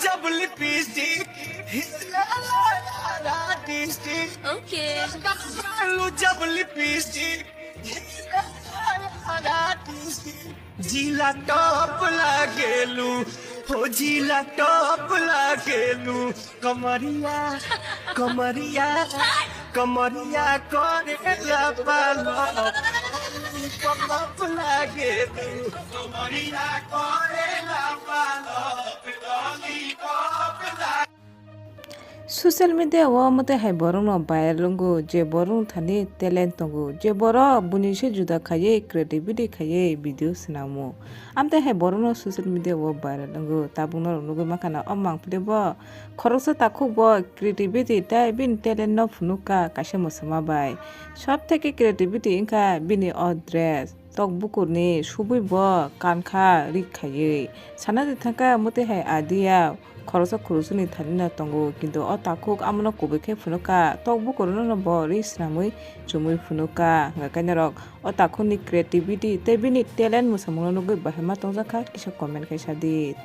jab lipstick Okay. lu jab lipstick जिला top लागेलू हो जिला टॉप लागेलू कमरिया कमरिया कमरिया करेला पालो टॉप लागेलू कमरिया करेला पालो टॉप लागेलू social media wa mate hai borong no viral go je borong thani talent go je boro buni se juda khaye creativity khaye video sinamo amte hai borong no social media wa viral go tabung no no makana omang plebo khoroksa takhu bo creativity ta bin talent no phunuka kashe mosama bai sob theke creativity inka bini address tok bukurni subuibo kankha rikhaye sanade thaka mate hai adia খরচ খরচনি থালিনা তঙ্গো কিন্তু অ তাকুক আমনো কবেখে ফুনুকা তকবু corona বরি ইসলামই জুমুই ফুনুকা গাকাইনা rock অ তাকুনি creativity তেবিনি talent মুসামুনো নগৈ বাহেমা তংজাখা কিসব comment খাইসাদিত